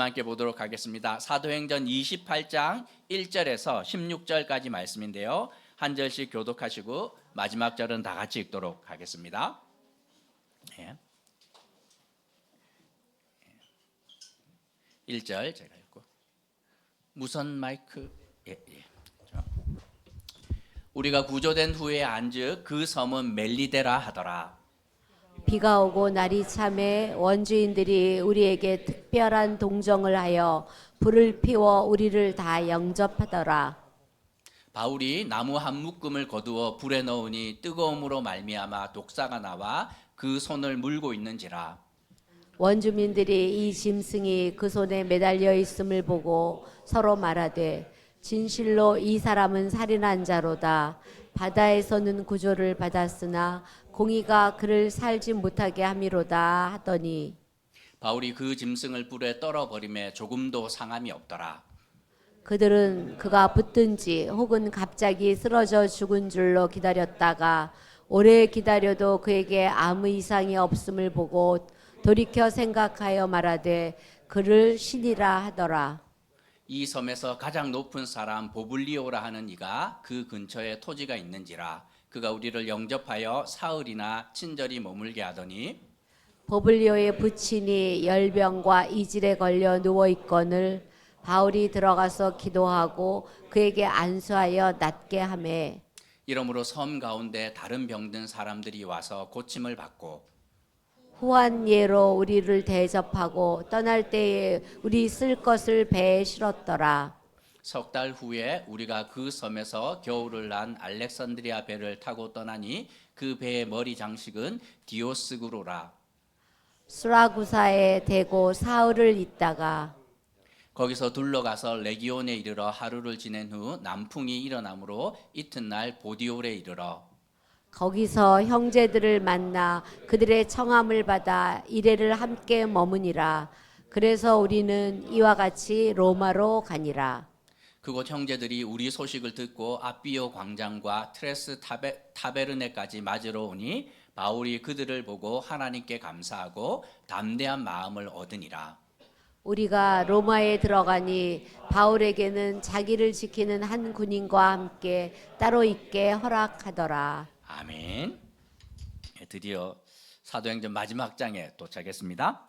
함께 보도록 하겠습니다. 사도행전 28장 1절에서 16절까지 말씀인데요. 한 절씩 교독하시고 마지막 절은 다 같이 읽도록 하겠습니다. 예. 1절 제가 읽고 무선 마이크 예. 우리가 구조된 후에 안즉 그 섬은 멜리데라 하더라. 비가 오고 날이 참해 원주인들이 우리에게 특별한 동정을 하여 불을 피워 우리를 다 영접하더라. 바울이 나무 한 묶음을 거두어 불에 넣으니 뜨거움으로 말미암아 독사가 나와 그 손을 물고 있는지라. 원주민들이 이 짐승이 그 손에 매달려 있음을 보고 서로 말하되 진실로 이 사람은 살인한 자로다. 바다에서는 구조를 받았으나 공의가 그를 살지 못하게 함이로다 하더니 바울이 그 짐승을 불에 떨어버림에 조금도 상함이 없더라. 그들은 그가 붙든지 혹은 갑자기 쓰러져 죽은 줄로 기다렸다가 오래 기다려도 그에게 아무 이상이 없음을 보고 돌이켜 생각하여 말하되 그를 신이라 하더라. 이 섬에서 가장 높은 사람 보블리오라 하는 이가 그 근처에 토지가 있는지라. 그가 우리를 영접하여 사흘이나 친절히 머물게 하더니 보블리오의 부친이 열병과 이질에 걸려 누워 있거늘 바울이 들어가서 기도하고 그에게 안수하여 낫게 하매 이러므로 섬 가운데 다른 병든 사람들이 와서 고침을 받고 후한 예로 우리를 대접하고 떠날 때에 우리 쓸 것을 배에 실었더라. 석 달 후에 우리가 그 섬에서 겨울을 난 알렉산드리아 배를 타고 떠나니 그 배의 머리 장식은 디오스구로라. 수라구사에 대고 사흘을 있다가 거기서 둘러가서 레기온에 이르러 하루를 지낸 후 남풍이 일어나므로 이튿날 보디올에 이르러 거기서 형제들을 만나 그들의 청함을 받아 이레를 함께 머무니라. 그래서 우리는 이와 같이 로마로 가니라. 그곳 형제들이 우리 소식을 듣고 아비오 광장과 트레스 타베르네까지 맞으러 오니 바울이 그들을 보고 하나님께 감사하고 담대한 마음을 얻으니라. 우리가 로마에 들어가니 바울에게는 자기를 지키는 한 군인과 함께 따로 있게 허락하더라. 아멘. 드디어 사도행전 마지막 장에 도착했습니다.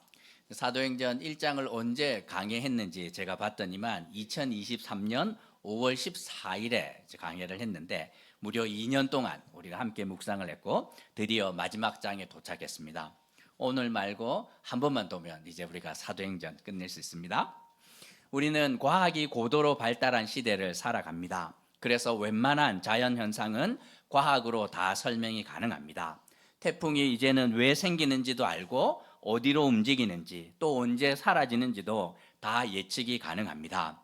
사도행전 1장을 언제 강해했는지 제가 봤더니만 2023년 5월 14일에 강해를 했는데 무려 2년 동안 우리가 함께 묵상을 했고 드디어 마지막 장에 도착했습니다. 오늘 말고 한 번만 보면 이제 우리가 사도행전 끝낼 수 있습니다. 우리는 과학이 고도로 발달한 시대를 살아갑니다. 그래서 웬만한 자연현상은 과학으로 다 설명이 가능합니다. 태풍이 이제는 왜 생기는지도 알고 어디로 움직이는지 또 언제 사라지는지도 다 예측이 가능합니다.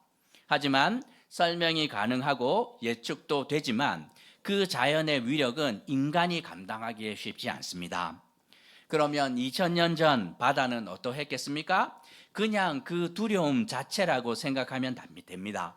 하지만 설명이 가능하고 예측도 되지만 그 자연의 위력은 인간이 감당하기에 쉽지 않습니다. 그러면 2000년 전 바다는 어떠했겠습니까? 그냥 그 두려움 자체라고 생각하면 됩니다.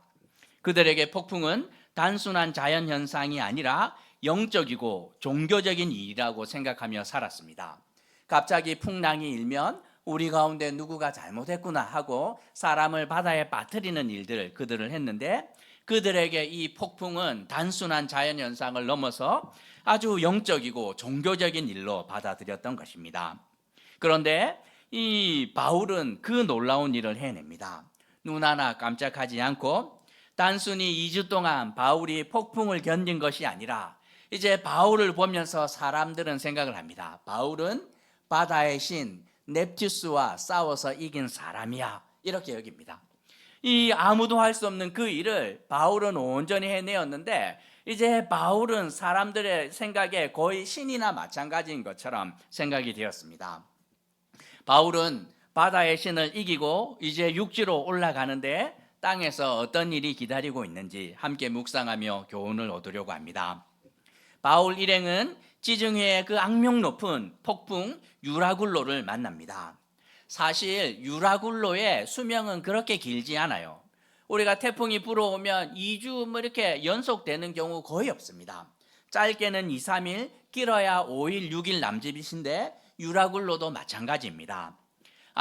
그들에게 폭풍은 단순한 자연현상이 아니라 영적이고 종교적인 일이라고 생각하며 살았습니다. 갑자기 풍랑이 일면 우리 가운데 누구가 잘못했구나 하고 사람을 바다에 빠뜨리는 일들 그들을 했는데 그들에게 이 폭풍은 단순한 자연현상을 넘어서 아주 영적이고 종교적인 일로 받아들였던 것입니다. 그런데 이 바울은 그 놀라운 일을 해냅니다. 눈 하나 깜짝하지 않고 단순히 2주 동안 바울이 폭풍을 견딘 것이 아니라 이제 바울을 보면서 사람들은 생각을 합니다. 바울은 바다의 신 넵투스와 싸워서 이긴 사람이야 이렇게 여깁니다. 이 아무도 할 수 없는 그 일을 바울은 온전히 해내었는데 이제 바울은 사람들의 생각에 거의 신이나 마찬가지인 것처럼 생각이 되었습니다. 바울은 바다의 신을 이기고 이제 육지로 올라가는데 땅에서 어떤 일이 기다리고 있는지 함께 묵상하며 교훈을 얻으려고 합니다. 바울 일행은 지중해의 그 악명 높은 폭풍 유라굴로를 만납니다. 사실 유라굴로의 수명은 그렇게 길지 않아요. 우리가 태풍이 불어오면 2주 이렇게 연속되는 경우 거의 없습니다. 짧게는 2, 3일, 길어야 5일, 6일 남짓인데 유라굴로도 마찬가지입니다.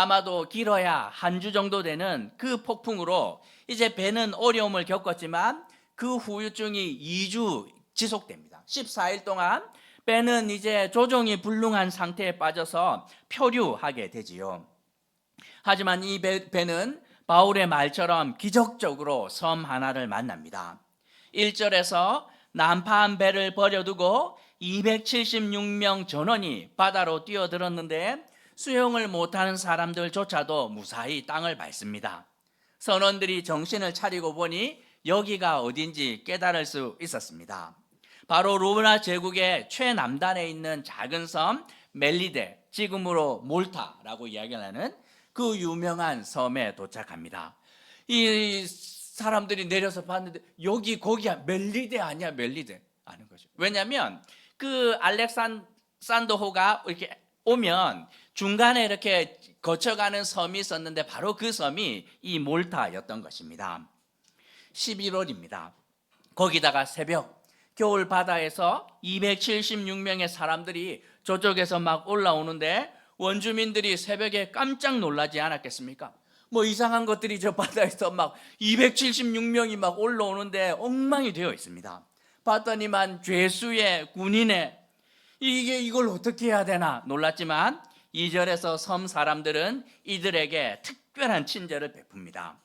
아마도 길어야 한 주 정도 되는 그 폭풍으로 이제 배는 어려움을 겪었지만 그 후유증이 2주 지속됩니다. 14일 동안 배는 이제 조종이 불능한 상태에 빠져서 표류하게 되지요. 하지만 이 배는 바울의 말처럼 기적적으로 섬 하나를 만납니다. 1절에서 난파한 배를 버려두고 276명 전원이 바다로 뛰어들었는데 수영을 못하는 사람들조차도 무사히 땅을 밟습니다. 선원들이 정신을 차리고 보니 여기가 어딘지 깨달을 수 있었습니다. 바로 로마 제국의 최남단에 있는 작은 섬 멜리데, 지금으로 몰타라고 이야기하는 그 유명한 섬에 도착합니다. 이 사람들이 내려서 봤는데 여기 거기야, 멜리데 아니야, 멜리데 아는 거죠. 왜냐하면 그 알렉산더호가 이렇게 오면 중간에 이렇게 거쳐가는 섬이 있었는데 바로 그 섬이 이 몰타였던 것입니다. 11월입니다. 거기다가 새벽 겨울 바다에서 276명의 사람들이 저쪽에서 막 올라오는데 원주민들이 새벽에 깜짝 놀라지 않았겠습니까? 뭐 이상한 것들이 저 바다에서 막 276명이 막 올라오는데 엉망이 되어 있습니다. 봤더니만 죄수의 군인의 이걸 어떻게 해야 되나 놀랐지만 2절에서 섬 사람들은 이들에게 특별한 친절을 베풉니다.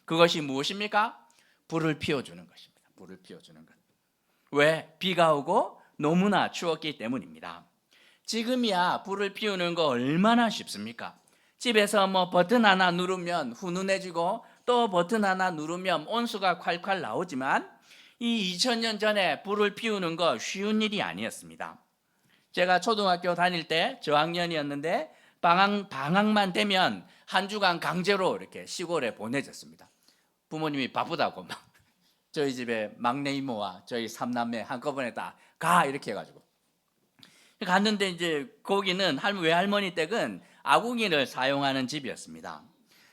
그것이 무엇입니까? 불을 피워주는 것입니다. 불을 피워주는 것. 왜? 비가 오고 너무나 추웠기 때문입니다. 지금이야 불을 피우는 거 얼마나 쉽습니까? 집에서 뭐 버튼 하나 누르면 훈훈해지고 또 버튼 하나 누르면 온수가 콸콸 나오지만 이 2000년 전에 불을 피우는 거 쉬운 일이 아니었습니다. 제가 초등학교 다닐 때 저학년이었는데 방학만 되면 한 주간 강제로 이렇게 시골에 보내졌습니다. 부모님이 바쁘다고 막 저희 집에 막내 이모와 저희 삼남매 한꺼번에 다 가 이렇게 해가지고 갔는데 이제 거기는 외할머니 댁은 아궁이를 사용하는 집이었습니다.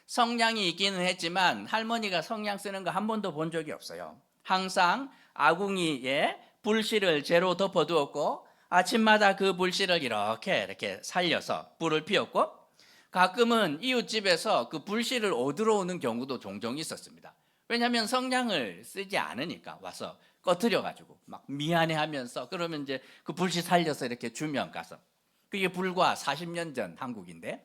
성냥이 있기는 했지만 할머니가 성냥 쓰는 거 한 번도 본 적이 없어요. 항상 아궁이에 불씨를 재로 덮어두었고 아침마다 그 불씨를 이렇게 살려서 불을 피웠고 가끔은 이웃집에서 그 불씨를 얻으러 오는 경우도 종종 있었습니다. 왜냐하면 성냥을 쓰지 않으니까 와서 꺼트려가지고 막 미안해하면서 그러면 이제 그 불씨 살려서 이렇게 주면 가서 그게 불과 40년 전 한국인데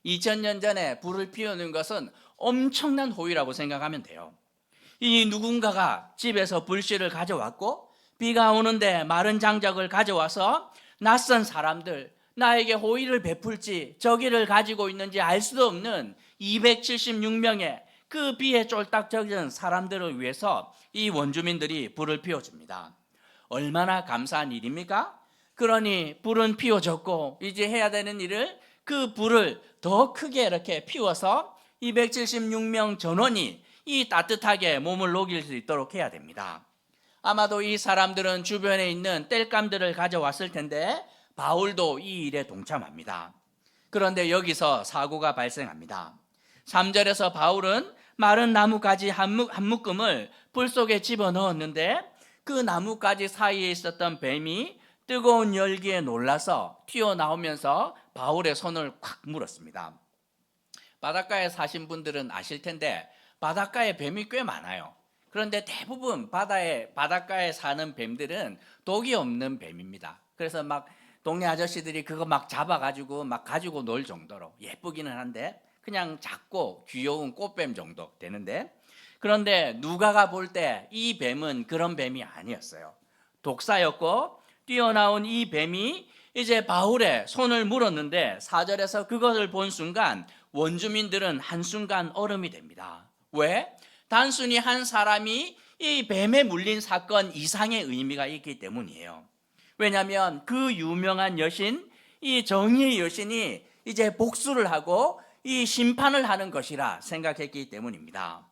2000년 전에 불을 피우는 것은 엄청난 호의라고 생각하면 돼요. 이 누군가가 집에서 불씨를 가져왔고 비가 오는데 마른 장작을 가져와서 낯선 사람들 나에게 호의를 베풀지 저기를 가지고 있는지 알 수도 없는 276명의 그 비에 쫄딱 젖은 사람들을 위해서 이 원주민들이 불을 피워줍니다. 얼마나 감사한 일입니까? 그러니 불은 피워졌고 이제 해야 되는 일을 그 불을 더 크게 이렇게 피워서 276명 전원이 이 따뜻하게 몸을 녹일 수 있도록 해야 됩니다. 아마도 이 사람들은 주변에 있는 땔감들을 가져왔을 텐데 바울도 이 일에 동참합니다. 그런데 여기서 사고가 발생합니다. 3절에서 바울은 마른 나뭇가지 한 묶음을 불 속에 집어넣었는데 그 나뭇가지 사이에 있었던 뱀이 뜨거운 열기에 놀라서 튀어나오면서 바울의 손을 콱 물었습니다. 바닷가에 사신 분들은 아실 텐데 바닷가에 뱀이 꽤 많아요. 그런데 대부분 바닷가에 사는 뱀들은 독이 없는 뱀입니다. 그래서 막 동네 아저씨들이 그거 막 잡아가지고 막 가지고 놀 정도로 예쁘기는 한데 그냥 작고 귀여운 꽃뱀 정도 되는데 그런데 누가가 볼 때 이 뱀은 그런 뱀이 아니었어요. 독사였고 뛰어나온 이 뱀이 이제 바울의 손을 물었는데 4절에서 그것을 본 순간 원주민들은 한순간 얼음이 됩니다. 왜? 단순히 한 사람이 이 뱀에 물린 사건 이상의 의미가 있기 때문이에요. 왜냐하면 그 유명한 여신, 이 정의의 여신이 이제 복수를 하고 이 심판을 하는 것이라 생각했기 때문입니다.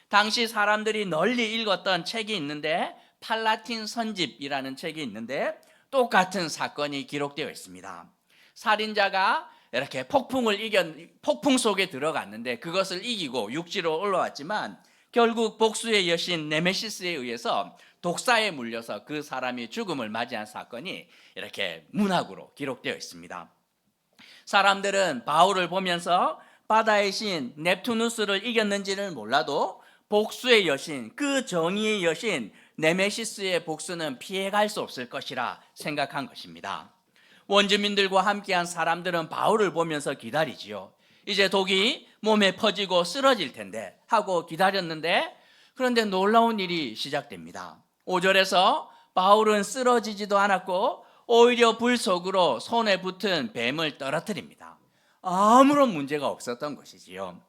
당시 사람들이 널리 읽었던 책이 있는데 팔라틴 선집이라는 책이 있는데 똑같은 사건이 기록되어 있습니다. 살인자가 이렇게 폭풍 속에 들어갔는데 그것을 이기고 육지로 올라왔지만 결국 복수의 여신 네메시스에 의해서 독사에 물려서 그 사람이 죽음을 맞이한 사건이 이렇게 문학으로 기록되어 있습니다. 사람들은 바울을 보면서 바다의 신 넵투누스를 이겼는지는 몰라도 복수의 여신, 그 정의의 여신 네메시스의 복수는 피해갈 수 없을 것이라 생각한 것입니다. 원주민들과 함께한 사람들은 바울을 보면서 기다리지요. 이제 독이 몸에 퍼지고 쓰러질 텐데 하고 기다렸는데, 그런데 놀라운 일이 시작됩니다. 5절에서 바울은 쓰러지지도 않았고 오히려 불 속으로 손에 붙은 뱀을 떨어뜨립니다. 아무런 문제가 없었던 것이지요.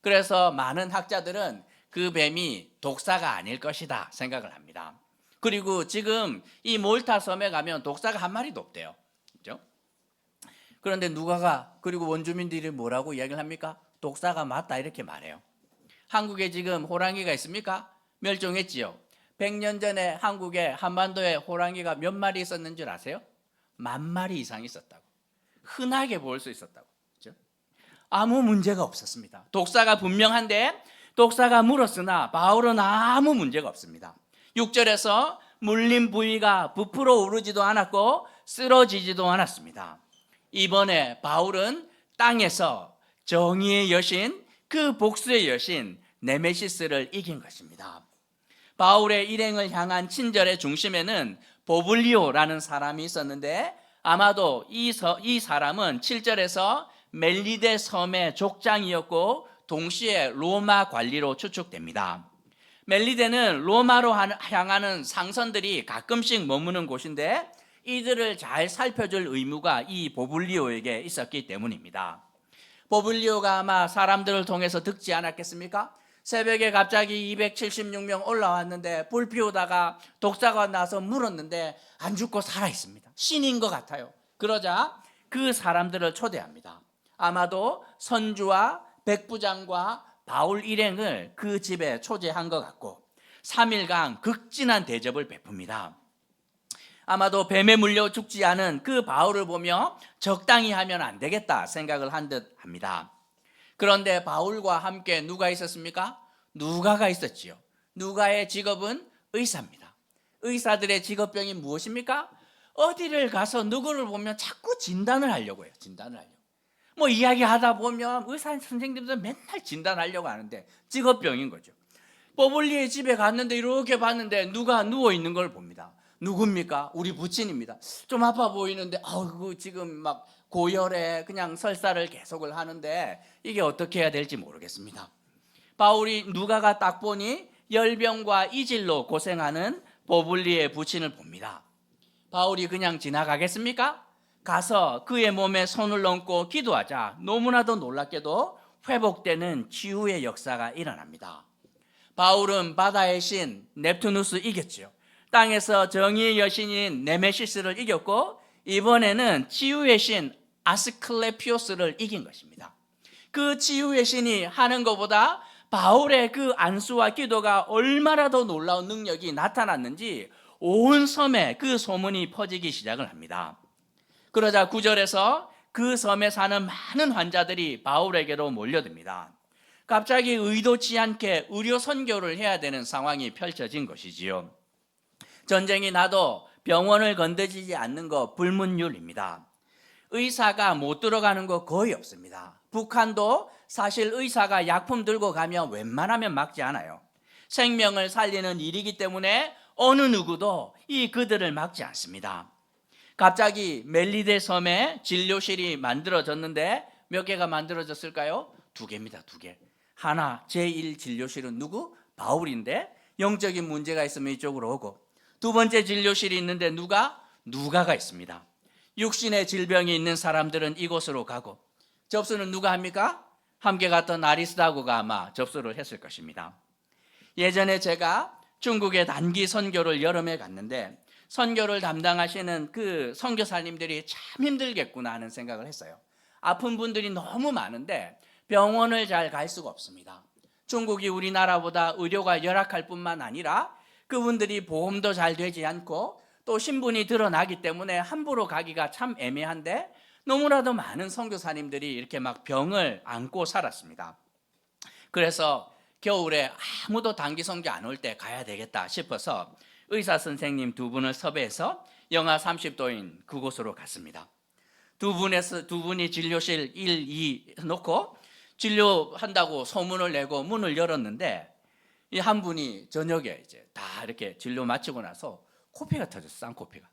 그래서 많은 학자들은 그 뱀이 독사가 아닐 것이다 생각을 합니다. 그리고 지금 이 몰타 섬에 가면 독사가 한 마리도 없대요. 그렇죠? 그런데 누가가, 그리고 원주민들이 뭐라고 이야기를 합니까? 독사가 맞다 이렇게 말해요. 한국에 지금 호랑이가 있습니까? 멸종했지요. 100년 전에 한국에 한반도에 호랑이가 몇 마리 있었는 줄 아세요? 10,000마리 이상 있었다고. 흔하게 볼 수 있었다고. 그렇죠? 아무 문제가 없었습니다. 독사가 분명한데 독사가 물었으나 바울은 아무 문제가 없습니다. 6절에서 물린 부위가 부풀어 오르지도 않았고 쓰러지지도 않았습니다. 이번에 바울은 땅에서 정의의 여신, 그 복수의 여신 네메시스를 이긴 것입니다. 바울의 일행을 향한 친절의 중심에는 보블리오라는 사람이 있었는데, 아마도 이 사람은 7절에서 멜리데 섬의 족장이었고 동시에 로마 관리로 추측됩니다. 멜리데는 로마로 향하는 상선들이 가끔씩 머무는 곳인데 이들을 잘 살펴줄 의무가 이 보블리오에게 있었기 때문입니다. 보블리오가 아마 사람들을 통해서 듣지 않았겠습니까? 새벽에 갑자기 276명 올라왔는데 불 피우다가 독사가 나서 물었는데 안 죽고 살아 있습니다. 신인 것 같아요. 그러자 그 사람들을 초대합니다. 아마도 선주와 백부장과 바울 일행을 그 집에 초대한 것 같고 3일간 극진한 대접을 베풉니다. 아마도 뱀에 물려 죽지 않은 그 바울을 보며 적당히 하면 안 되겠다 생각을 한 듯 합니다. 그런데 바울과 함께 누가 있었습니까? 누가가 있었지요. 누가의 직업은 의사입니다. 의사들의 직업병이 무엇입니까? 어디를 가서 누구를 보면 자꾸 진단을 하려고 해요. 진단을 하려고. 뭐 이야기하다 보면 의사 선생님들 맨날 진단하려고 하는데 직업병인 거죠. 보블리의 집에 갔는데 이렇게 봤는데 누가 누워 있는 걸 봅니다. 누굽니까? 우리 부친입니다. 좀 아파 보이는데 아우 지금 막 고열에 그냥 설사를 계속을 하는데 이게 어떻게 해야 될지 모르겠습니다. 바울이 누가가 딱 보니 열병과 이질로 고생하는 보블리의 부친을 봅니다. 바울이 그냥 지나가겠습니까? 가서 그의 몸에 손을 얹고 기도하자 너무나도 놀랍게도 회복되는 치유의 역사가 일어납니다. 바울은 바다의 신 넵투누스 이겼죠. 땅에서 정의의 여신인 네메시스를 이겼고 이번에는 치유의 신 아스클레피오스를 이긴 것입니다. 그 치유의 신이 하는 것보다 바울의 그 안수와 기도가 얼마나 더 놀라운 능력이 나타났는지 온 섬에 그 소문이 퍼지기 시작을 합니다. 그러자 9절에서 그 섬에 사는 많은 환자들이 바울에게로 몰려듭니다. 갑자기 의도치 않게 의료 선교를 해야 되는 상황이 펼쳐진 것이지요. 전쟁이 나도 병원을 건드리지 않는 거 불문율입니다. 의사가 못 들어가는 거 거의 없습니다. 북한도 사실 의사가 약품 들고 가면 웬만하면 막지 않아요. 생명을 살리는 일이기 때문에 어느 누구도 그들을 막지 않습니다. 갑자기 멜리데 섬에 진료실이 만들어졌는데 몇 개가 만들어졌을까요? 2개입니다. 2개. 하나 제1 진료실은 누구? 바울인데 영적인 문제가 있으면 이쪽으로 오고, 두 번째 진료실이 있는데 누가가 있습니다. 육신의 질병이 있는 사람들은 이곳으로 가고, 접수는 누가 합니까? 함께 갔던 아리스다고가 아마 접수를 했을 것입니다. 예전에 제가 중국에 단기 선교를 여름에 갔는데 선교를 담당하시는 그 선교사님들이 참 힘들겠구나 하는 생각을 했어요. 아픈 분들이 너무 많은데 병원을 잘 갈 수가 없습니다. 중국이 우리나라보다 의료가 열악할 뿐만 아니라 그분들이 보험도 잘 되지 않고 또 신분이 드러나기 때문에 함부로 가기가 참 애매한데 너무나도 많은 선교사님들이 이렇게 막 병을 안고 살았습니다. 그래서 겨울에 아무도 단기 선교 안 올 때 가야 되겠다 싶어서 의사 선생님 2분을 섭외해서 영하 30도인 그곳으로 갔습니다. 두 분이 진료실 1, 2 놓고 진료한다고 소문을 내고 문을 열었는데 이 한 분이 저녁에 이제 다 이렇게 진료 마치고 나서 코피가 터졌어. 쌍코피가.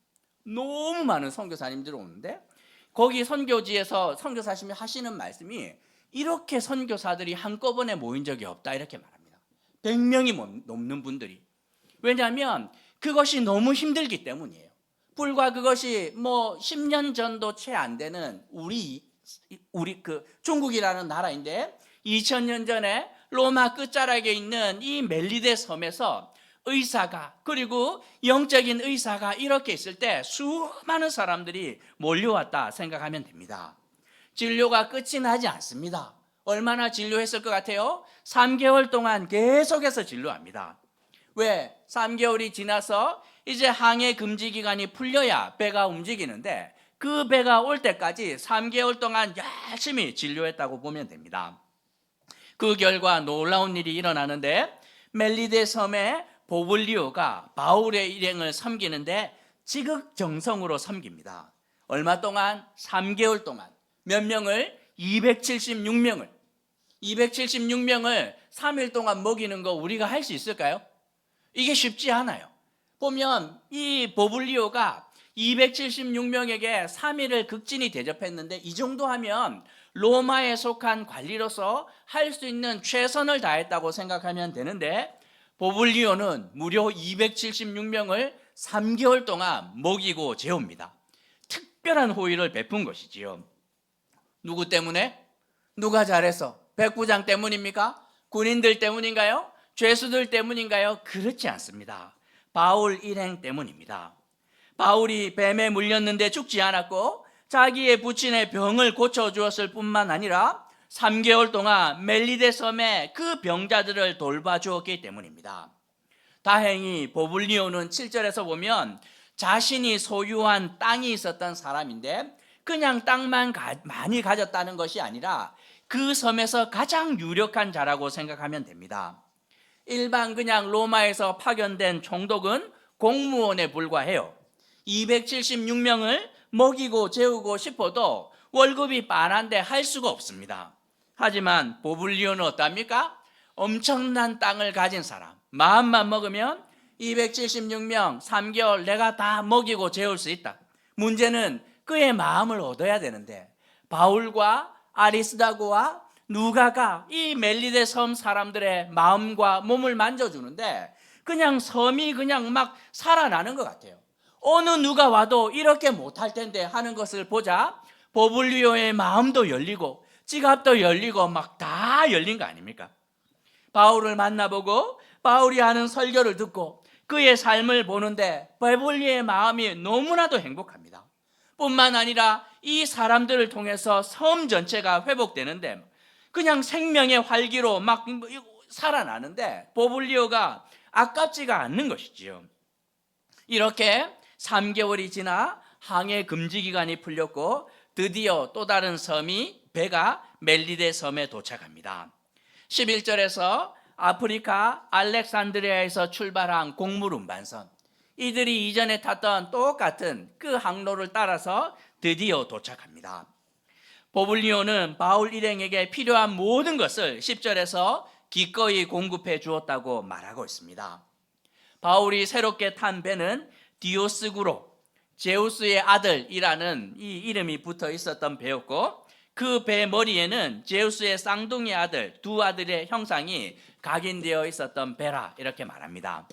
너무 많은 선교사님들이 오는데 거기 선교지에서 선교사님이 하시는 말씀이 이렇게 선교사들이 한꺼번에 모인 적이 없다 이렇게 말합니다. 100명이 넘는 분들이. 왜냐하면 그것이 너무 힘들기 때문이에요. 불과 그것이 뭐 10년 전도 채 안 되는 우리 그 중국이라는 나라인데 2000년 전에 로마 끝자락에 있는 이 멜리데 섬에서 의사가 그리고 영적인 의사가 이렇게 있을 때 수많은 사람들이 몰려왔다 생각하면 됩니다. 진료가 끝이 나지 않습니다. 얼마나 진료했을 것 같아요? 3개월 동안 계속해서 진료합니다. 왜? 3개월이 지나서 이제 항해 금지 기간이 풀려야 배가 움직이는데 그 배가 올 때까지 3개월 동안 열심히 진료했다고 보면 됩니다. 그 결과 놀라운 일이 일어나는데 멜리데 섬의 보블리오가 바울의 일행을 섬기는데 지극정성으로 섬깁니다. 얼마 동안? 3개월 동안. 몇 명을? 276명을 3일 동안 먹이는 거 우리가 할 수 있을까요? 이게 쉽지 않아요. 보면 이 보블리오가 276명에게 3일을 극진히 대접했는데 이 정도 하면 로마에 속한 관리로서 할 수 있는 최선을 다했다고 생각하면 되는데 보블리오는 무려 276명을 3개월 동안 먹이고 재웁니다. 특별한 호의를 베푼 것이지요. 누구 때문에? 누가 잘해서? 백부장 때문입니까? 군인들 때문인가요? 죄수들 때문인가요? 그렇지 않습니다. 바울 일행 때문입니다. 바울이 뱀에 물렸는데 죽지 않았고 자기의 부친의 병을 고쳐주었을 뿐만 아니라 3개월 동안 멜리데 섬에 그 병자들을 돌봐주었기 때문입니다. 다행히 보블리오는 7절에서 보면 자신이 소유한 땅이 있었던 사람인데 그냥 땅만 많이 가졌다는 것이 아니라 그 섬에서 가장 유력한 자라고 생각하면 됩니다. 일반 그냥 로마에서 파견된 총독은 공무원에 불과해요. 276명을 먹이고 재우고 싶어도 월급이 빤한데 할 수가 없습니다. 하지만 보블리오는 어떻습니까? 엄청난 땅을 가진 사람. 마음만 먹으면 276명 3개월 내가 다 먹이고 재울 수 있다. 문제는 그의 마음을 얻어야 되는데 바울과 아리스다고와 누가가 이 멜리데 섬 사람들의 마음과 몸을 만져주는데 그냥 섬이 그냥 막 살아나는 것 같아요. 어느 누가 와도 이렇게 못할 텐데 하는 것을 보자 보블리오의 마음도 열리고 지갑도 열리고 막 다 열린 거 아닙니까? 바울을 만나보고 바울이 하는 설교를 듣고 그의 삶을 보는데 보블리오의 마음이 너무나도 행복합니다. 뿐만 아니라 이 사람들을 통해서 섬 전체가 회복되는데 그냥 생명의 활기로 막 살아나는데 보블리오가 아깝지가 않는 것이지요. 이렇게 3개월이 지나 항해 금지 기간이 풀렸고 드디어 또 다른 섬이 배가 멜리데 섬에 도착합니다. 11절에서 아프리카 알렉산드리아에서 출발한 곡물 운반선, 이들이 이전에 탔던 똑같은 그 항로를 따라서 드디어 도착합니다. 보블리오는 바울 일행에게 필요한 모든 것을 10절에서 기꺼이 공급해 주었다고 말하고 있습니다. 바울이 새롭게 탄 배는 디오스구로, 제우스의 아들이라는 이 이름이 붙어 있었던 배였고 그 배 머리에는 제우스의 쌍둥이 아들, 두 아들의 형상이 각인되어 있었던 배라 이렇게 말합니다.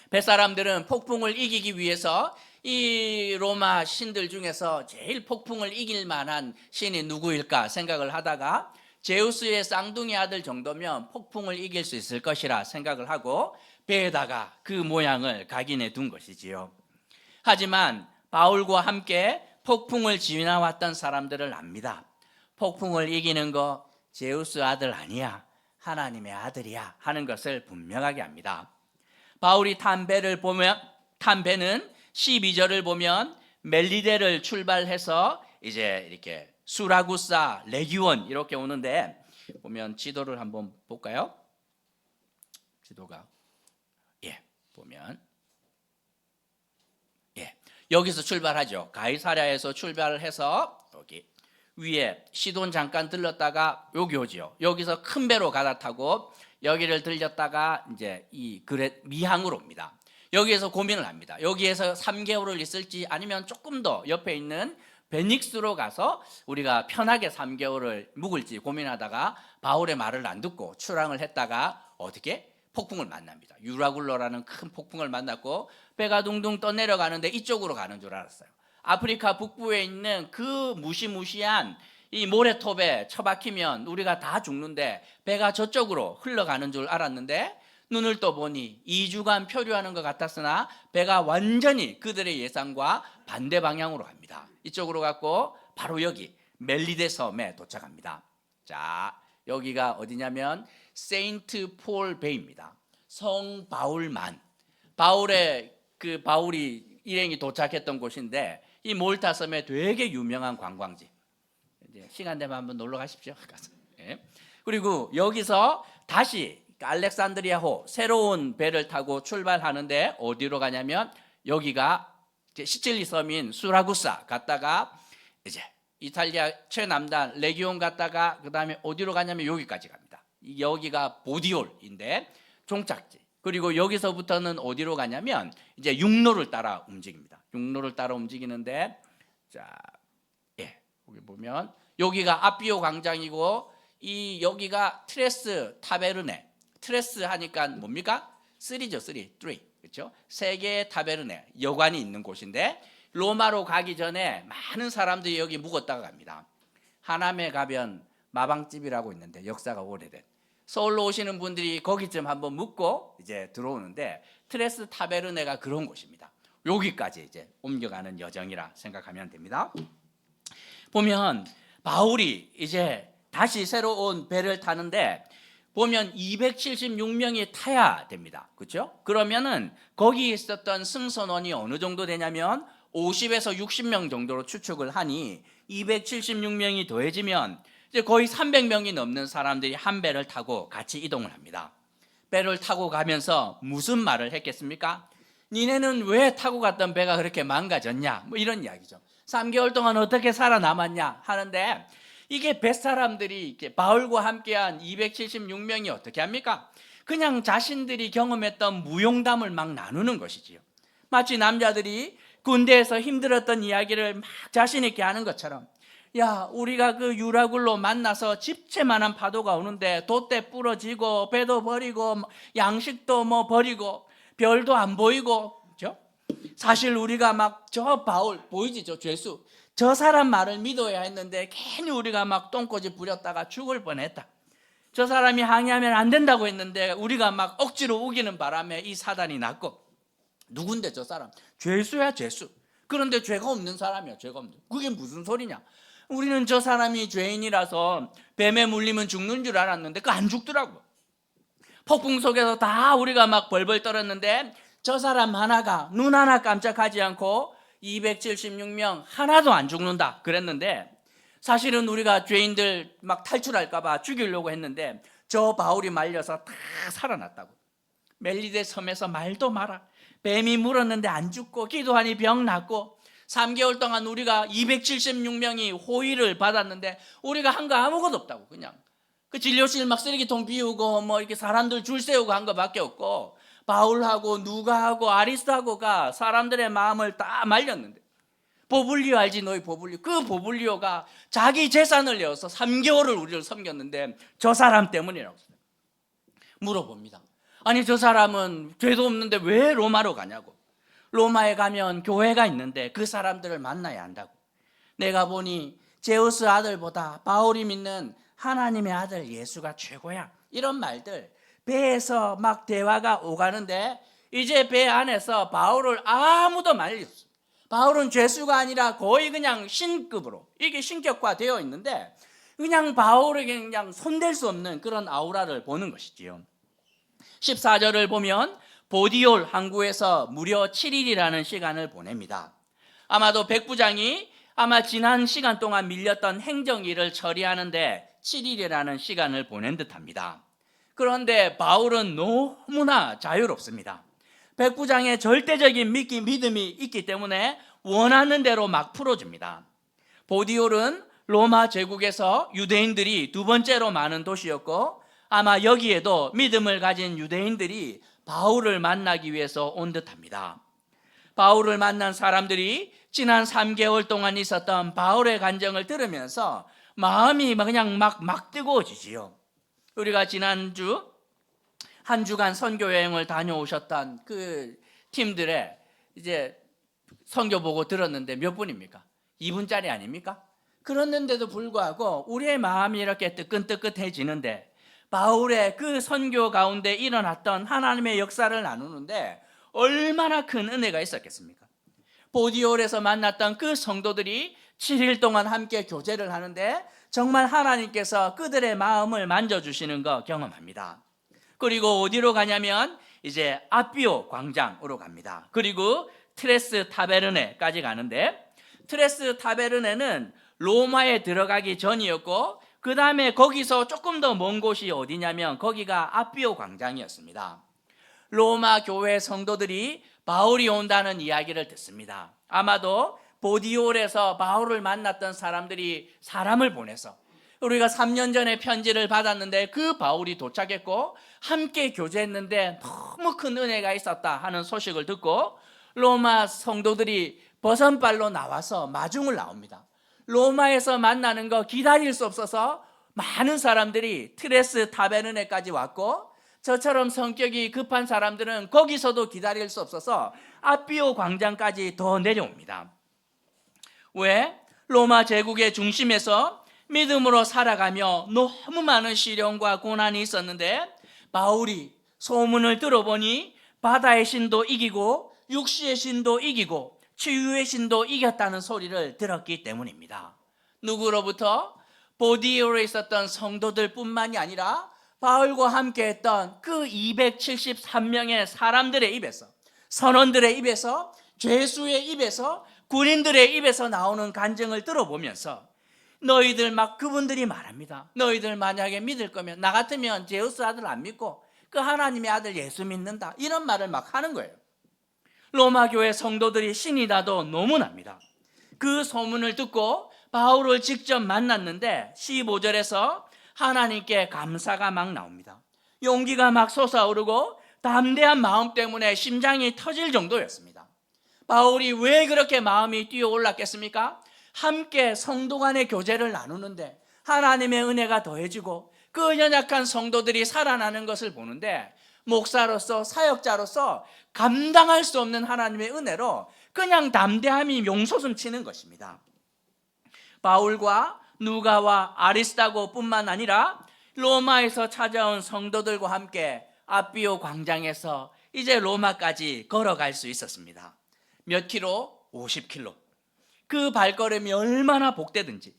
뱃사람들은 폭풍을 이기기 위해서 이 로마 신들 중에서 제일 폭풍을 이길 만한 신이 누구일까 생각을 하다가 제우스의 쌍둥이 아들 정도면 폭풍을 이길 수 있을 것이라 생각을 하고 배에다가 그 모양을 각인해 둔 것이지요. 하지만 바울과 함께 폭풍을 지나왔던 사람들을 압니다. 폭풍을 이기는 거 제우스 아들 아니야, 하나님의 아들이야 하는 것을 분명하게 합니다. 바울이 탄 배는 12절을 보면 멜리데를 출발해서 이제 이렇게 수라구사, 레기온 이렇게 오는데 보면 지도를 한번 볼까요? 지도가 보면 여기서 출발하죠. 가이사랴에서 출발을 해서 여기 위에 시돈 잠깐 들렀다가 여기 오지요. 여기서 큰 배로 갈아타고 여기를 들렸다가 이제 이 미항으로 옵니다. 여기에서 고민을 합니다. 여기에서 3개월을 있을지 아니면 조금 더 옆에 있는 베닉스로 가서 우리가 편하게 3개월을 묵을지 고민하다가 바울의 말을 안 듣고 출항을 했다가 어떻게 폭풍을 만납니다. 유라굴로라는 큰 폭풍을 만났고 배가 둥둥 떠내려가는데 이쪽으로 가는 줄 알았어요. 아프리카 북부에 있는 그 무시무시한 이 모래톱에 처박히면 우리가 다 죽는데 배가 저쪽으로 흘러가는 줄 알았는데 눈을 떠보니 2주간 표류하는 것 같았으나 배가 완전히 그들의 예상과 반대 방향으로 갑니다. 이쪽으로 갔고 바로 여기 멜리데 섬에 도착합니다. 자, 여기가 어디냐면 세인트 폴 베이입니다. 성 바울만, 바울이 일행이 도착했던 곳인데 이 몰타 섬에 되게 유명한 관광지. 이제 시간 되면 한번 놀러 가십시오. 예. 그리고 여기서 다시 알렉산드리아호 새로운 배를 타고 출발하는데 어디로 가냐면 여기가 시칠리 섬인 수라구사 갔다가 이제 이탈리아 최남단 레기온 갔다가 그 다음에 어디로 가냐면 여기까지 갑니다. 여기가 보디올인데 종착지. 그리고 여기서부터는 어디로 가냐면 이제 육로를 따라 움직입니다. 육로를 따라 움직이는데 자, 예, 여기 보면 여기가 아피오 광장이고 이 여기가 트레스 타베르네. 트레스 하니까 뭡니까? 3죠, 3. 그렇죠? 세 개의 타베르네 여관이 있는 곳인데 로마로 가기 전에 많은 사람들이 여기 묵었다가 갑니다. 하남에 가면 마방집이라고 있는데 역사가 오래된 서울로 오시는 분들이 거기쯤 한번 묵고 이제 들어오는데 트레스 타베르네가 그런 곳입니다. 여기까지 이제 옮겨가는 여정이라 생각하면 됩니다. 보면 바울이 이제 다시 새로운 배를 타는데 보면 276명이 타야 됩니다. 그렇죠? 그러면은 거기 있었던 승선원이 어느 정도 되냐면 50에서 60명 정도로 추측을 하니 276명이 더해지면 이제 거의 300명이 넘는 사람들이 한 배를 타고 같이 이동을 합니다. 배를 타고 가면서 무슨 말을 했겠습니까? 니네는 왜 타고 갔던 배가 그렇게 망가졌냐? 뭐 이런 이야기죠. 3개월 동안 어떻게 살아남았냐 하는데 이게 뱃사람들이 이렇게 바울과 함께한 276명이 어떻게 합니까? 그냥 자신들이 경험했던 무용담을 막 나누는 것이지요. 마치 남자들이 군대에서 힘들었던 이야기를 막 자신 있게 하는 것처럼 야, 우리가 그 유라굴로 만나서 집채만한 파도가 오는데 돛대 부러지고 배도 버리고 양식도 뭐 버리고 별도 안 보이고 그렇죠? 사실 우리가 막 저 바울 보이지 저 죄수 저 사람 말을 믿어야 했는데 괜히 우리가 막 똥꼬집 부렸다가 죽을 뻔했다. 저 사람이 항의하면 안 된다고 했는데 우리가 막 억지로 우기는 바람에 이 사단이 났고 누군데 저 사람? 죄수야 죄수. 그런데 죄가 없는 사람이야 죄가 없는. 그게 무슨 소리냐? 우리는 저 사람이 죄인이라서 뱀에 물리면 죽는 줄 알았는데 그 안 죽더라고. 폭풍 속에서 다 우리가 막 벌벌 떨었는데 저 사람 하나가 눈 하나 깜짝하지 않고 276명 하나도 안 죽는다 그랬는데 사실은 우리가 죄인들 막 탈출할까 봐 죽이려고 했는데 저 바울이 말려서 다 살아났다고. 멜리데 섬에서 말도 마라. 뱀이 물었는데 안 죽고 기도하니 병 낫고 3개월 동안 우리가 276명이 호의를 받았는데 우리가 한 거 아무것도 없다고. 그냥 그 진료실 막 쓰레기통 비우고 뭐 이렇게 사람들 줄 세우고 한 거밖에 없고 바울하고 누가하고 아리스하고가 사람들의 마음을 다 말렸는데 보블리오 알지 너희 보블리오 그 보블리오가 자기 재산을 내어서 3개월을 우리를 섬겼는데 저 사람 때문이라고 물어봅니다. 아니 저 사람은 죄도 없는데 왜 로마로 가냐고. 로마에 가면 교회가 있는데 그 사람들을 만나야 한다고. 내가 보니 제우스 아들보다 바울이 믿는 하나님의 아들 예수가 최고야. 이런 말들 배에서 막 대화가 오가는데 이제 배 안에서 바울을 아무도 말릴 수 없어요. 바울은 죄수가 아니라 거의 그냥 신급으로 이게 신격화되어 있는데 그냥 바울에게 그냥 손댈 수 없는 그런 아우라를 보는 것이지요. 14절을 보면 보디올 항구에서 무려 7일이라는 시간을 보냅니다. 아마도 백부장이 아마 지난 시간 동안 밀렸던 행정일을 처리하는데 7일이라는 시간을 보낸 듯합니다. 그런데 바울은 너무나 자유롭습니다. 백부장의 절대적인 믿음이 있기 때문에 원하는 대로 막 풀어줍니다. 보디올은 로마 제국에서 유대인들이 두 번째로 많은 도시였고 아마 여기에도 믿음을 가진 유대인들이 바울을 만나기 위해서 온 듯합니다. 바울을 만난 사람들이 지난 3개월 동안 있었던 바울의 간증을 들으면서 마음이 그냥 막 뜨거워지지요. 우리가 지난주 한 주간 선교 여행을 다녀오셨던 그 팀들의 이제 선교 보고 들었는데 몇 분입니까? 2분짜리 아닙니까? 그랬는데도 불구하고 우리의 마음이 이렇게 뜨끈뜨끈해지는데 바울의 그 선교 가운데 일어났던 하나님의 역사를 나누는데 얼마나 큰 은혜가 있었겠습니까? 보디올에서 만났던 그 성도들이 7일 동안 함께 교제를 하는데 정말 하나님께서 그들의 마음을 만져주시는 거 경험합니다. 그리고 어디로 가냐면 이제 아비오 광장으로 갑니다. 그리고 트레스 타베르네까지 가는데 트레스 타베르네는 로마에 들어가기 전이었고 그 다음에 거기서 조금 더 먼 곳이 어디냐면 거기가 아비오 광장이었습니다. 로마 교회 성도들이 바울이 온다는 이야기를 듣습니다. 아마도 보디올에서 바울을 만났던 사람들이 사람을 보내서 우리가 3년 전에 편지를 받았는데 그 바울이 도착했고 함께 교제했는데 너무 큰 은혜가 있었다 하는 소식을 듣고 로마 성도들이 버선발로 나와서 마중을 나옵니다. 로마에서 만나는 거 기다릴 수 없어서 많은 사람들이 트레스 타베르네까지 왔고 저처럼 성격이 급한 사람들은 거기서도 기다릴 수 없어서 아비오 광장까지 더 내려옵니다. 왜? 로마 제국의 중심에서 믿음으로 살아가며 너무 많은 시련과 고난이 있었는데 바울이 소문을 들어보니 바다의 신도 이기고 육시의 신도 이기고 치유의 신도 이겼다는 소리를 들었기 때문입니다. 누구로부터? 보디올에 있었던 성도들 뿐만이 아니라 바울과 함께 했던 그 273명의 사람들의 입에서, 선원들의 입에서, 죄수의 입에서, 군인들의 입에서 나오는 간증을 들어보면서 너희들 그분들이 말합니다. 너희들 만약에 믿을 거면 나 같으면 제우스 아들 안 믿고 그 하나님의 아들 예수 믿는다. 이런 말을 하는 거예요. 로마 교회 성도들이 신이 나도 노문합니다. 그 소문을 듣고 바울을 직접 만났는데 15절에서 하나님께 감사가 나옵니다. 용기가 솟아오르고 담대한 마음 때문에 심장이 터질 정도였습니다. 바울이 왜 그렇게 마음이 뛰어올랐겠습니까? 함께 성도 간의 교제를 나누는데 하나님의 은혜가 더해지고 그 연약한 성도들이 살아나는 것을 보는데 목사로서 사역자로서 감당할 수 없는 하나님의 은혜로 그냥 담대함이 용솟음 치는 것입니다. 바울과 누가와 아리스다고뿐만 아니라 로마에서 찾아온 성도들과 함께 아비오 광장에서 이제 로마까지 걸어갈 수 있었습니다. 몇 킬로? 50킬로. 그 발걸음이 얼마나 복되든지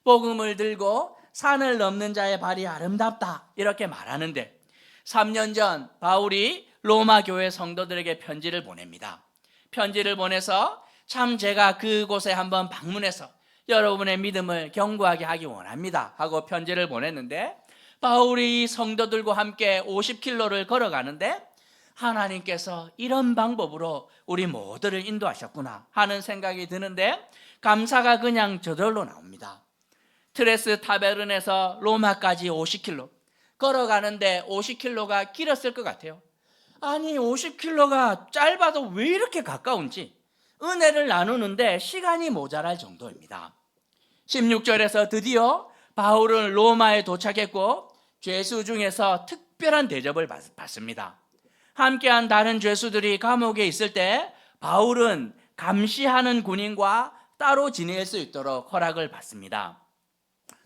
복음을 들고 산을 넘는 자의 발이 아름답다 이렇게 말하는데 3년 전 바울이 로마 교회 성도들에게 편지를 보냅니다. 편지를 보내서 참 제가 그곳에 한번 방문해서 여러분의 믿음을 견고하게 하기 원합니다 하고 편지를 보냈는데 바울이 성도들과 함께 50킬로를 걸어가는데 하나님께서 이런 방법으로 우리 모두를 인도하셨구나 하는 생각이 드는데 감사가 그냥 저절로 나옵니다. 트레스 타베른에서 로마까지 50킬로 걸어가는데 50킬로가 길었을 것 같아요. 아니 50킬로가 짧아도 왜 이렇게 가까운지 은혜를 나누는데 시간이 모자랄 정도입니다. 16절에서 드디어 바울은 로마에 도착했고 죄수 중에서 특별한 대접을 받습니다. 함께한 다른 죄수들이 감옥에 있을 때 바울은 감시하는 군인과 따로 지낼 수 있도록 허락을 받습니다.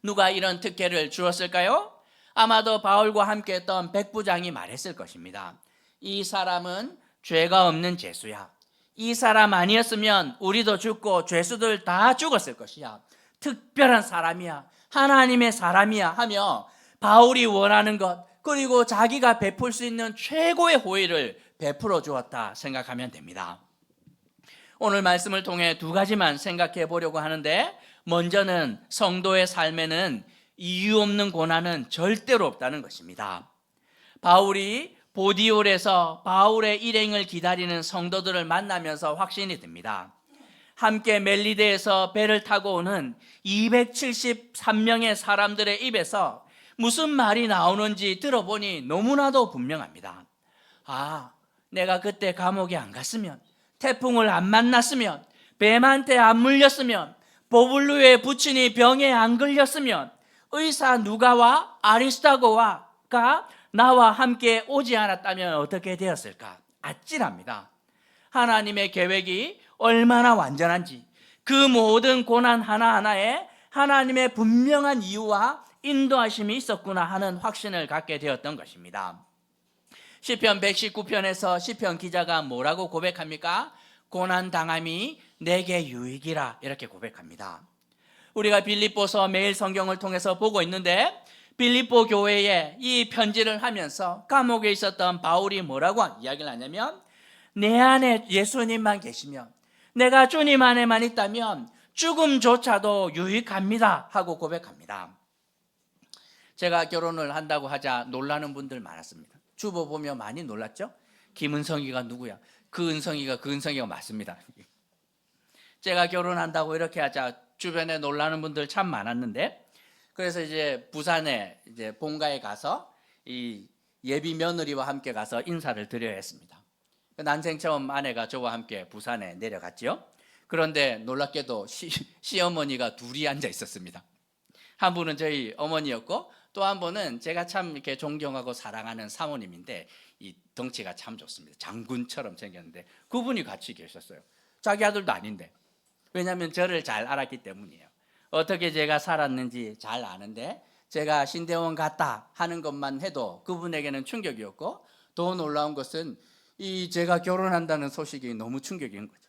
누가 이런 특혜를 주었을까요? 아마도 바울과 함께했던 백부장이 말했을 것입니다. 이 사람은 죄가 없는 죄수야. 이 사람 아니었으면 우리도 죽고 죄수들 다 죽었을 것이야. 특별한 사람이야. 하나님의 사람이야 하며 바울이 원하는 것 그리고 자기가 베풀 수 있는 최고의 호의를 베풀어 주었다 생각하면 됩니다. 오늘 말씀을 통해 두 가지만 생각해 보려고 하는데 먼저는 성도의 삶에는 이유 없는 고난은 절대로 없다는 것입니다. 바울이 보디올에서 바울의 일행을 기다리는 성도들을 만나면서 확신이 듭니다. 함께 멜리데에서 배를 타고 오는 273명의 사람들의 입에서 무슨 말이 나오는지 들어보니 너무나도 분명합니다. 아, 내가 그때 감옥에 안 갔으면, 태풍을 안 만났으면, 뱀한테 안 물렸으면, 보블루의 부친이 병에 안 걸렸으면, 의사 누가와 아리스타고가 나와 함께 오지 않았다면 어떻게 되었을까? 아찔합니다. 하나님의 계획이 얼마나 완전한지, 그 모든 고난 하나하나에 하나님의 분명한 이유와 인도하심이 있었구나 하는 확신을 갖게 되었던 것입니다. 시편 119편에서 시편 기자가 뭐라고 고백합니까? 고난 당함이 내게 유익이라, 이렇게 고백합니다. 우리가 빌립보서 매일 성경을 통해서 보고 있는데, 빌립보 교회에 이 편지를 하면서 감옥에 있었던 바울이 뭐라고 이야기를 하냐면, 내 안에 예수님만 계시면, 내가 주님 안에만 있다면 죽음조차도 유익합니다 하고 고백합니다. 제가 결혼을 한다고 하자 놀라는 분들 많았습니다. 주보 보며 많이 놀랐죠? 김은성이가 누구야? 그 은성이가 맞습니다. 제가 결혼한다고 이렇게 하자 주변에 놀라는 분들 참 많았는데, 그래서 이제 부산에 이제 본가에 가서 이 예비 며느리와 함께 가서 인사를 드려야 했습니다. 난생 처음 아내가 저와 함께 부산에 내려갔죠. 그런데 놀랍게도 시어머니가 둘이 앉아 있었습니다. 한 분은 저희 어머니였고, 또 한 분은 제가 참 이렇게 존경하고 사랑하는 사모님인데, 이 덩치가 참 좋습니다. 장군처럼 생겼는데 그분이 같이 계셨어요. 자기 아들도 아닌데. 왜냐하면 저를 잘 알았기 때문이에요. 어떻게 제가 살았는지 잘 아는데, 제가 신대원 갔다 하는 것만 해도 그분에게는 충격이었고, 더 놀라운 것은 이 제가 결혼한다는 소식이 너무 충격인 거죠.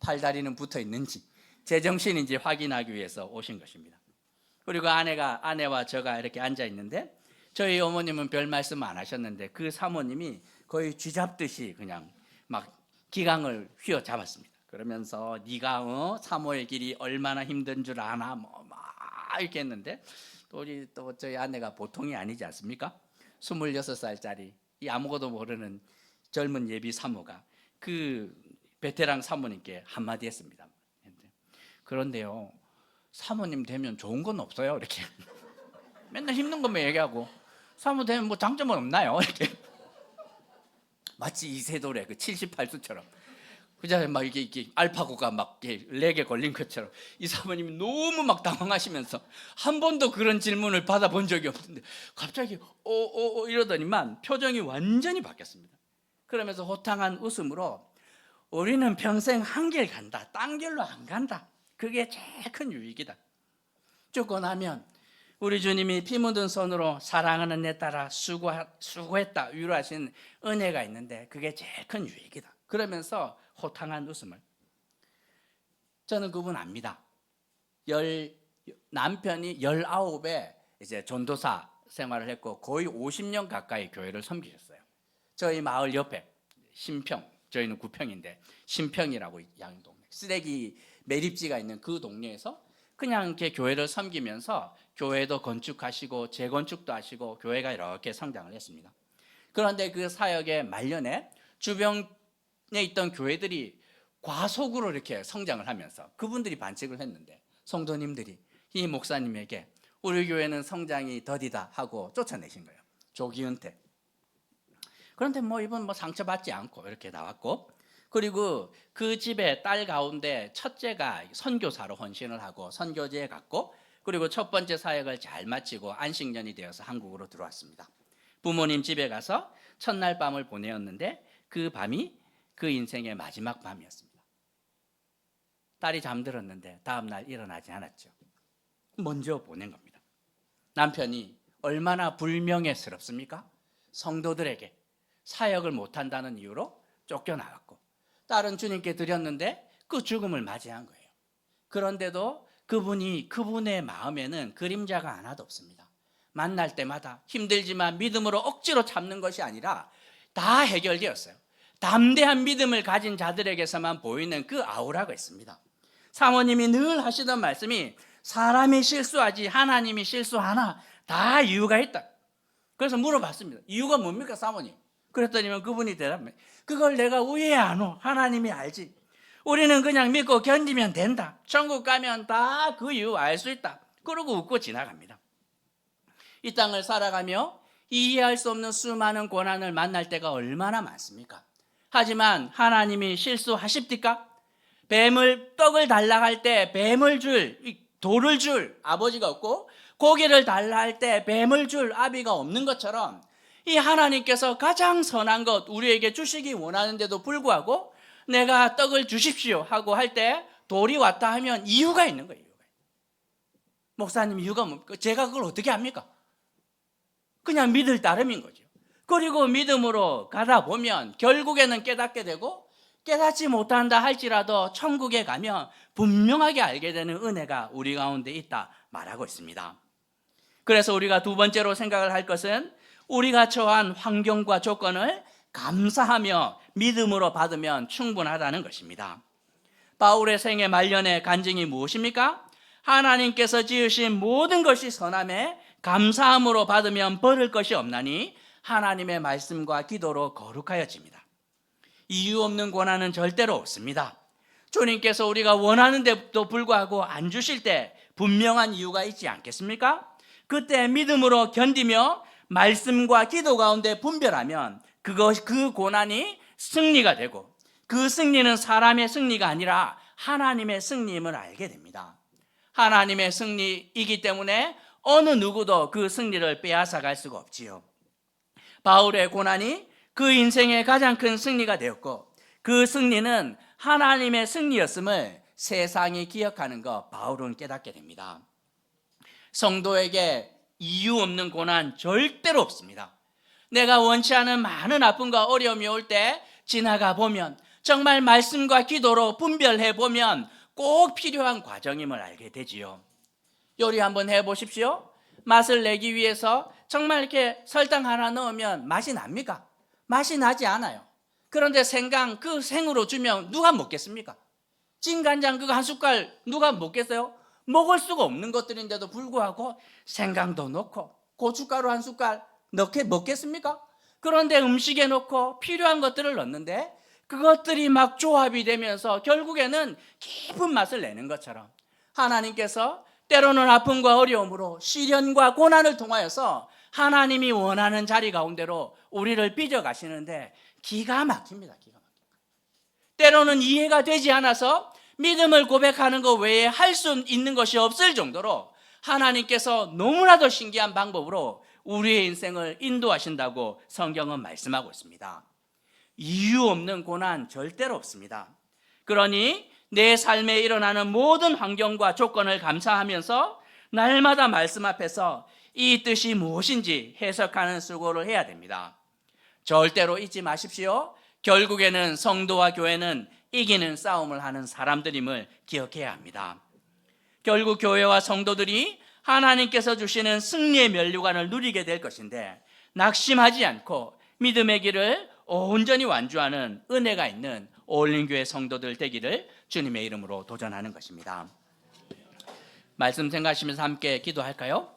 팔다리는 붙어 있는지 제정신인지 확인하기 위해서 오신 것입니다. 그리고 아내와 제가 이렇게 앉아 있는데, 저희 어머님은 별 말씀 안 하셨는데 그 사모님이 거의 쥐잡듯이 그냥 막 기강을 휘어잡았습니다. 그러면서 네가 사모의 길이 얼마나 힘든 줄 아나 뭐 막 이렇게 했는데, 또 저희 아내가 보통이 아니지 않습니까? 26살짜리 이 아무것도 모르는 젊은 예비 사모가 그 베테랑 사모님께 한마디 했습니다. 그런데요, 사모님 되면 좋은 건 없어요. 이렇게 맨날 힘든 것만 얘기하고, 사모 되면 뭐 장점은 없나요? 이렇게 마치 이세돌의 그 78수처럼 그자 막 이게 알파고가 막 렉에 걸린 것처럼 이 사모님이 너무 막 당황하시면서 한 번도 그런 질문을 받아본 적이 없는데 갑자기 이러더니만 표정이 완전히 바뀌었습니다. 그러면서 호탕한 웃음으로 우리는 평생 한 길 간다, 딴 길로 안 간다. 그게 제일 큰 유익이다. 죽고 나면 우리 주님이 피 묻은 손으로 사랑하는 내 딸아 수고했다 위로하신 은혜가 있는데 그게 제일 큰 유익이다. 그러면서 호탕한 웃음을. 저는 그분 압니다. 남편이 19에 이제 전도사 생활을 했고 거의 50년 가까이 교회를 섬기셨어요. 저희 마을 옆에 신평, 저희는 구평인데 신평이라고 양동네 쓰레기 매립지가 있는 그 동네에서 그냥 이렇게 교회를 섬기면서 교회도 건축하시고 재건축도 하시고 교회가 이렇게 성장을 했습니다. 그런데 그 사역의 말년에 주변에 있던 교회들이 과속으로 이렇게 성장을 하면서 그분들이 반칙을 했는데 성도님들이 이 목사님에게 우리 교회는 성장이 더디다 하고 쫓아내신 거예요. 조기은퇴. 그런데 이분 상처받지 않고 이렇게 나왔고, 그리고 그 집에 딸 가운데 첫째가 선교사로 헌신을 하고 선교지에 갔고, 그리고 첫 번째 사역을 잘 마치고 안식년이 되어서 한국으로 들어왔습니다. 부모님 집에 가서 첫날 밤을 보내었는데 그 밤이 그 인생의 마지막 밤이었습니다. 딸이 잠들었는데 다음날 일어나지 않았죠. 먼저 보낸 겁니다. 남편이 얼마나 불명예스럽습니까? 성도들에게 사역을 못한다는 이유로 쫓겨나갔고, 딸은 주님께 드렸는데 그 죽음을 맞이한 거예요. 그런데도 그분의 마음에는 그림자가 하나도 없습니다. 만날 때마다 힘들지만 믿음으로 억지로 참는 것이 아니라 다 해결되었어요. 담대한 믿음을 가진 자들에게서만 보이는 그 아우라가 있습니다. 사모님이 늘 하시던 말씀이 사람이 실수하지 하나님이 실수하나 다 이유가 있다. 그래서 물어봤습니다. 이유가 뭡니까 사모님? 그랬더니 그분이 대답해, 그걸 내가 왜 아노? 하나님이 알지. 우리는 그냥 믿고 견디면 된다. 천국 가면 다 그 이유 알 수 있다. 그러고 웃고 지나갑니다. 이 땅을 살아가며 이해할 수 없는 수많은 고난을 만날 때가 얼마나 많습니까? 하지만 하나님이 실수하십니까? 뱀을 떡을 달라 할 때 뱀을 돌을 줄 아버지가 없고, 고기를 달라 할 때 뱀을 줄 아비가 없는 것처럼, 이 하나님께서 가장 선한 것 우리에게 주시기 원하는데도 불구하고 내가 떡을 주십시오 하고 할 때 돌이 왔다 하면 이유가 있는 거예요. 목사님, 이유가 뭡니까? 제가 그걸 어떻게 합니까? 그냥 믿을 따름인 거죠. 그리고 믿음으로 가다 보면 결국에는 깨닫게 되고, 깨닫지 못한다 할지라도 천국에 가면 분명하게 알게 되는 은혜가 우리 가운데 있다 말하고 있습니다. 그래서 우리가 두 번째로 생각을 할 것은, 우리가 처한 환경과 조건을 감사하며 믿음으로 받으면 충분하다는 것입니다. 바울의 생애 말년의 간증이 무엇입니까? 하나님께서 지으신 모든 것이 선함에 감사함으로 받으면 버릴 것이 없나니 하나님의 말씀과 기도로 거룩하여집니다. 이유 없는 고난은 절대로 없습니다. 주님께서 우리가 원하는데도 불구하고 안 주실 때 분명한 이유가 있지 않겠습니까? 그때 믿음으로 견디며 말씀과 기도 가운데 분별하면 그 고난이 승리가 되고, 그 승리는 사람의 승리가 아니라 하나님의 승리임을 알게 됩니다. 하나님의 승리이기 때문에 어느 누구도 그 승리를 빼앗아갈 수가 없지요. 바울의 고난이 그 인생의 가장 큰 승리가 되었고, 그 승리는 하나님의 승리였음을 세상이 기억하는 것 바울은 깨닫게 됩니다. 성도에게 이유 없는 고난 절대로 없습니다. 내가 원치 않은 많은 아픔과 어려움이 올 때 지나가 보면, 정말 말씀과 기도로 분별해 보면 꼭 필요한 과정임을 알게 되지요. 요리 한번 해보십시오. 맛을 내기 위해서 정말 이렇게 설탕 하나 넣으면 맛이 납니까? 맛이 나지 않아요. 그런데 생강, 그 생으로 주면 누가 먹겠습니까? 진간장 그거 한 숟갈 누가 먹겠어요? 먹을 수가 없는 것들인데도 불구하고 생강도 넣고 고춧가루 한 숟갈 먹겠습니까? 그런데 음식에 넣고 필요한 것들을 넣는데 그것들이 막 조합이 되면서 결국에는 깊은 맛을 내는 것처럼, 하나님께서 때로는 아픔과 어려움으로 시련과 고난을 통하여서 하나님이 원하는 자리 가운데로 우리를 빚어가시는데 기가 막힙니다. 기가 막힙니다. 때로는 이해가 되지 않아서 믿음을 고백하는 것 외에 할 수 있는 것이 없을 정도로 하나님께서 너무나도 신기한 방법으로 우리의 인생을 인도하신다고 성경은 말씀하고 있습니다. 이유 없는 고난 절대로 없습니다. 그러니 내 삶에 일어나는 모든 환경과 조건을 감사하면서 날마다 말씀 앞에서 이 뜻이 무엇인지 해석하는 수고를 해야 됩니다. 절대로 잊지 마십시오. 결국에는 성도와 교회는 이기는 싸움을 하는 사람들임을 기억해야 합니다. 결국 교회와 성도들이 하나님께서 주시는 승리의 면류관을 누리게 될 것인데, 낙심하지 않고 믿음의 길을 온전히 완주하는 은혜가 있는 올림교회 성도들 되기를 주님의 이름으로 도전하는 것입니다. 말씀 생각하시면서 함께 기도할까요?